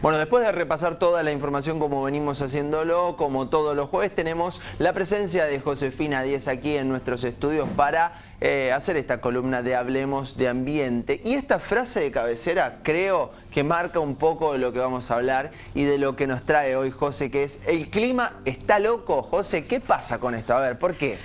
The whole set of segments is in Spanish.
Bueno, después de repasar toda la información como venimos haciéndolo, como todos los jueves, tenemos la presencia de Josefina Díez aquí en nuestros estudios para hacer esta columna de Hablemos de Ambiente. Y esta frase de cabecera creo que marca un poco de lo que vamos a hablar y de lo que nos trae hoy José, que es el clima está loco. José, ¿qué pasa con esto? A ver, ¿por qué?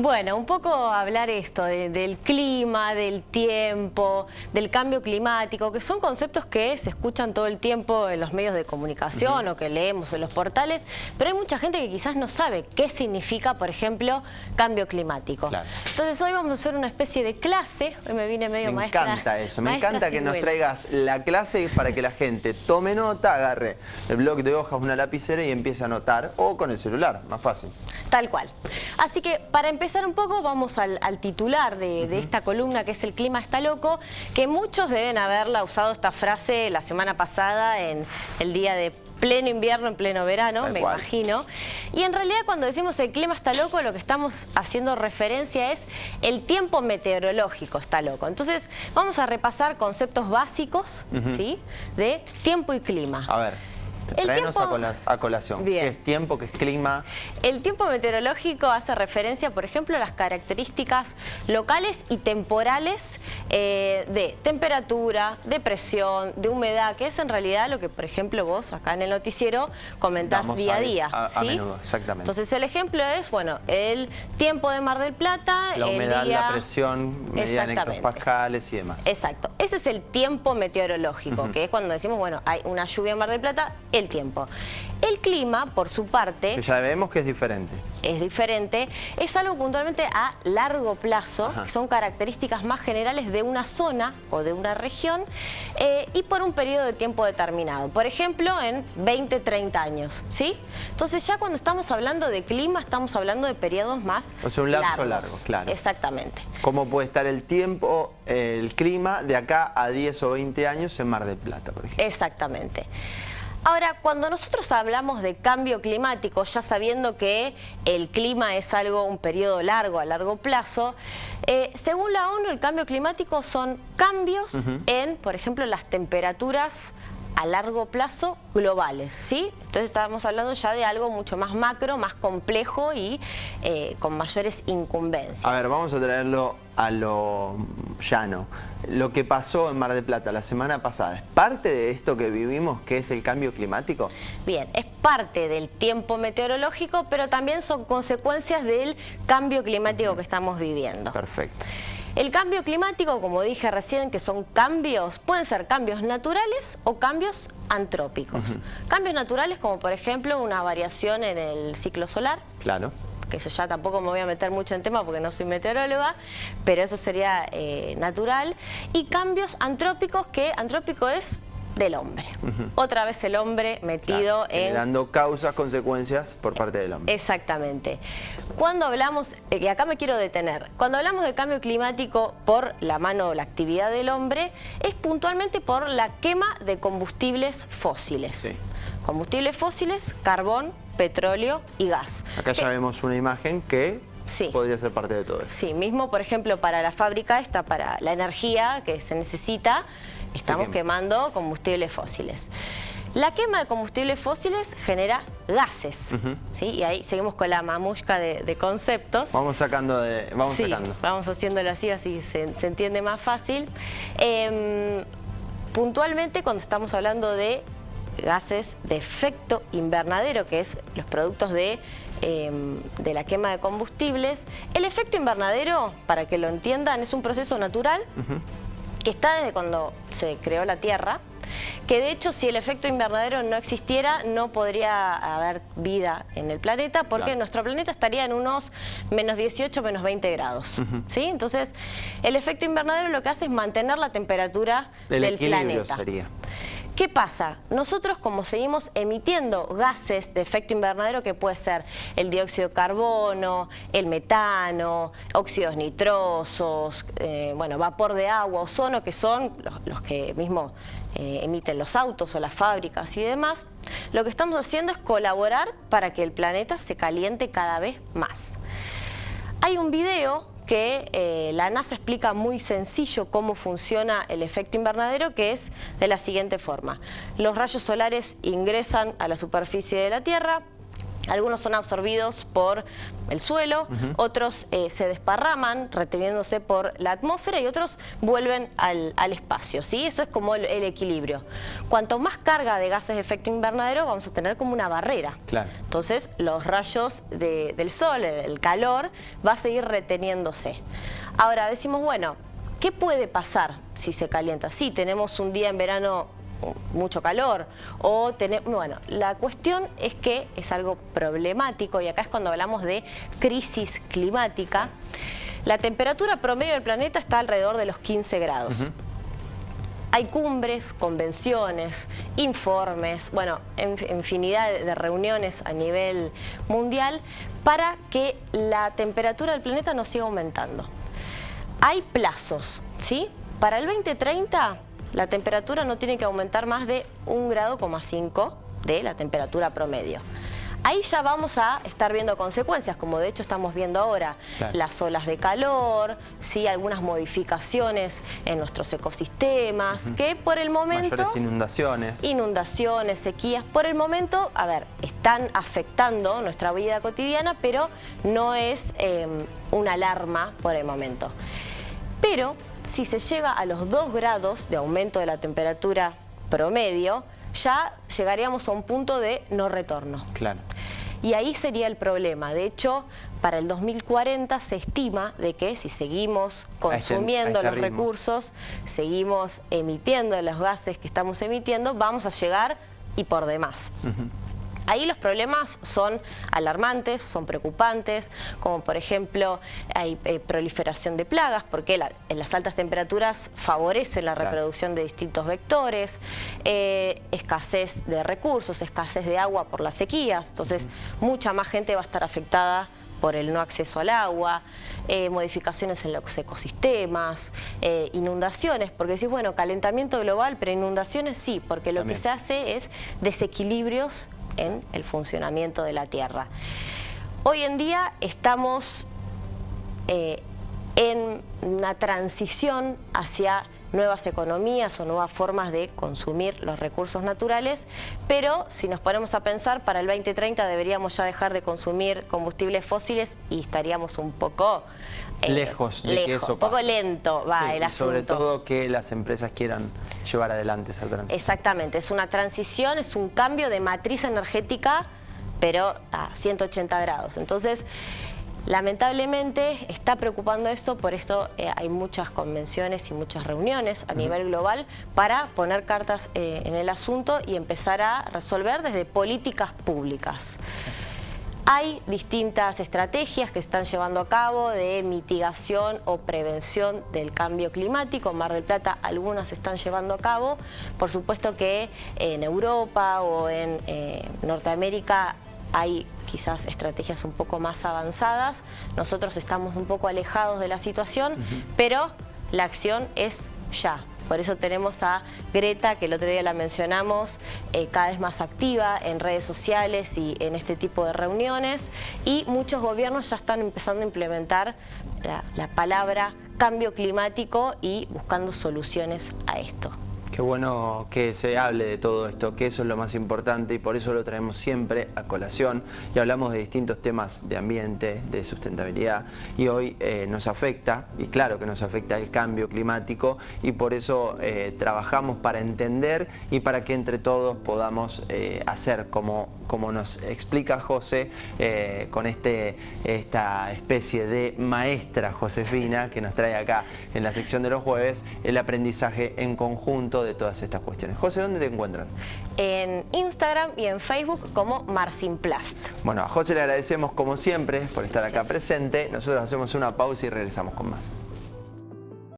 Bueno, un poco hablar esto del clima, del tiempo, del cambio climático, que son conceptos que se escuchan todo el tiempo en los medios de comunicación o que leemos en los portales, pero hay mucha gente que quizás no sabe qué significa, por ejemplo, cambio climático. Claro. Entonces hoy vamos a hacer una especie de clase, hoy me vine medio maestra. Me encanta eso, me encanta que nos traigas la clase para que la gente tome nota, agarre el bloc de hojas, una lapicera y empiece a anotar, o con el celular, más fácil. Tal cual. Así que para empezar un poco vamos al titular de esta columna, que es el clima está loco, que muchos deben haberla usado esta frase la semana pasada en el día de pleno invierno, en pleno verano, me imagino. Y en realidad cuando decimos el clima está loco, lo que estamos haciendo referencia es el tiempo meteorológico está loco. Entonces vamos a repasar conceptos básicos, ¿sí?, de tiempo y clima. A ver. Traenos a colación. Bien. ¿Qué es tiempo? ¿Qué es clima? El tiempo meteorológico hace referencia, por ejemplo, a las características locales y temporales de temperatura, de presión, de humedad, que es en realidad lo que, por ejemplo, vos acá en el noticiero comentás día a día. A menudo, exactamente. Entonces el ejemplo es, bueno, el tiempo de Mar del Plata, la humedad, el día... la presión, medida en hectopascales y demás. Exacto. Ese es el tiempo meteorológico, que es cuando decimos, bueno, hay una lluvia en Mar del Plata, el tiempo. El clima, por su parte... Que ya vemos que es diferente. Es diferente. Es algo puntualmente a largo plazo, que son características más generales de una zona o de una región y por un periodo de tiempo determinado. Por ejemplo, en 20, 30 años, ¿sí? Entonces ya cuando estamos hablando de clima, estamos hablando de periodos más largos. O sea, un lapso largo, claro. Exactamente. ¿Cómo puede estar el tiempo, el clima, de acá a 10 o 20 años en Mar del Plata, por ejemplo? Exactamente. Ahora, cuando nosotros hablamos de cambio climático, ya sabiendo que el clima es algo, un periodo largo, a largo plazo, según la ONU, el cambio climático son cambios en, por ejemplo, las temperaturas a largo plazo globales, ¿sí? Entonces estábamos hablando ya de algo mucho más macro, más complejo y con mayores incumbencias. A ver, vamos a traerlo a lo llano. Lo que pasó en Mar del Plata la semana pasada, ¿es parte de esto que vivimos, que es el cambio climático? Bien, es parte del tiempo meteorológico, pero también son consecuencias del cambio climático que estamos viviendo. Perfecto. El cambio climático, como dije recién, que son cambios, pueden ser cambios naturales o cambios antrópicos. Cambios naturales como por ejemplo una variación en el ciclo solar. Claro. Que eso ya tampoco me voy a meter mucho en tema porque no soy meteoróloga, pero eso sería natural. Y cambios antrópicos, que antrópico es del hombre. Otra vez el hombre metido en... Generando causas, consecuencias por parte del hombre. Exactamente. Cuando hablamos, y acá me quiero detener, cuando hablamos de cambio climático por la mano o la actividad del hombre, es puntualmente por la quema de combustibles fósiles. Sí. Combustibles fósiles, carbón, petróleo y gas. Acá ya vemos una imagen que podría ser parte de todo eso. Sí, mismo por ejemplo para la fábrica esta, para la energía que se necesita, estamos quemando combustibles fósiles. La quema de combustibles fósiles genera gases, ¿sí? Y ahí seguimos con la mamushka de conceptos. Vamos sacando vamos haciéndolo así se entiende más fácil. Puntualmente cuando estamos hablando de gases de efecto invernadero, que es los productos de la quema de combustibles. El efecto invernadero, para que lo entiendan, es un proceso natural que está desde cuando se creó la Tierra, que de hecho si el efecto invernadero no existiera no podría haber vida en el planeta, porque nuestro planeta estaría en unos menos 18, menos 20 grados. ¿Sí? Entonces el efecto invernadero lo que hace es mantener la temperatura del planeta. ¿Qué pasa? Nosotros, como seguimos emitiendo gases de efecto invernadero, que puede ser el dióxido de carbono, el metano, óxidos nitrosos, bueno, vapor de agua, ozono, que son los que mismo emiten los autos o las fábricas y demás, lo que estamos haciendo es colaborar para que el planeta se caliente cada vez más. Hay un video que la NASA explica muy sencillo cómo funciona el efecto invernadero, que es de la siguiente forma. Los rayos solares ingresan a la superficie de la Tierra. Algunos son absorbidos por el suelo, otros se desparraman reteniéndose por la atmósfera y otros vuelven al espacio, ¿sí? Eso es como el equilibrio. Cuanto más carga de gases de efecto invernadero vamos a tener como una barrera. Claro. Entonces los rayos del sol, el calor, va a seguir reteniéndose. Ahora decimos, bueno, ¿qué puede pasar si se calienta? Sí, tenemos un día en verano mucho calor, o bueno, la cuestión es que es algo problemático, y acá es cuando hablamos de crisis climática. La temperatura promedio del planeta está alrededor de los 15 grados. Hay cumbres, convenciones, informes, bueno, infinidad de reuniones a nivel mundial para que la temperatura del planeta no siga aumentando. Hay plazos, ¿sí? Para el 2030... la temperatura no tiene que aumentar más de 1,5 grados de la temperatura promedio. Ahí ya vamos a estar viendo consecuencias, como de hecho estamos viendo ahora, claro, las olas de calor, ¿sí? Algunas modificaciones en nuestros ecosistemas, que por el momento... mayores inundaciones, sequías, por el momento, a ver, están afectando nuestra vida cotidiana, pero no es una alarma por el momento. Pero si se llega a los 2 grados de aumento de la temperatura promedio, ya llegaríamos a un punto de no retorno. Claro. Y ahí sería el problema. De hecho, para el 2040 se estima de que si seguimos consumiendo los recursos, seguimos emitiendo los gases que estamos emitiendo, vamos a llegar y por demás. Ahí los problemas son alarmantes, son preocupantes, como por ejemplo hay proliferación de plagas, porque las altas temperaturas favorecen la reproducción de distintos vectores, escasez de recursos, escasez de agua por las sequías, entonces mucha más gente va a estar afectada por el no acceso al agua, modificaciones en los ecosistemas, inundaciones, porque decís, bueno, calentamiento global, pero inundaciones sí, porque lo que se hace es desequilibrios en el funcionamiento de la Tierra. Hoy en día estamos en una transición hacia nuevas economías o nuevas formas de consumir los recursos naturales, pero si nos ponemos a pensar, para el 2030 deberíamos ya dejar de consumir combustibles fósiles y estaríamos un poco lejos de que eso pase. Un poco lento va el asunto. Sobre todo que las empresas quieran llevar adelante esa transición. Exactamente, es una transición, es un cambio de matriz energética, pero a 180 grados. Entonces, lamentablemente está preocupando esto, por esto hay muchas convenciones y muchas reuniones a nivel global para poner cartas en el asunto y empezar a resolver desde políticas públicas. Hay distintas estrategias que se están llevando a cabo de mitigación o prevención del cambio climático. En Mar del Plata algunas se están llevando a cabo. Por supuesto que en Europa o en Norteamérica hay quizás estrategias un poco más avanzadas. Nosotros estamos un poco alejados de la situación, pero la acción es ya. Por eso tenemos a Greta, que el otro día la mencionamos, cada vez más activa en redes sociales y en este tipo de reuniones. Y muchos gobiernos ya están empezando a implementar la palabra cambio climático y buscando soluciones a esto. Qué bueno que se hable de todo esto, que eso es lo más importante y por eso lo traemos siempre a colación y hablamos de distintos temas de ambiente, de sustentabilidad y hoy nos afecta, y claro que nos afecta el cambio climático y por eso trabajamos para entender y para que entre todos podamos hacer como nos explica José con esta especie de maestra Josefina que nos trae acá en la sección de los jueves, el aprendizaje en conjunto de todas estas cuestiones. José, ¿dónde te encuentran? En Instagram y en Facebook como Marcinplast. Bueno, a José le agradecemos como siempre por estar acá presente. Nosotros hacemos una pausa y regresamos con más.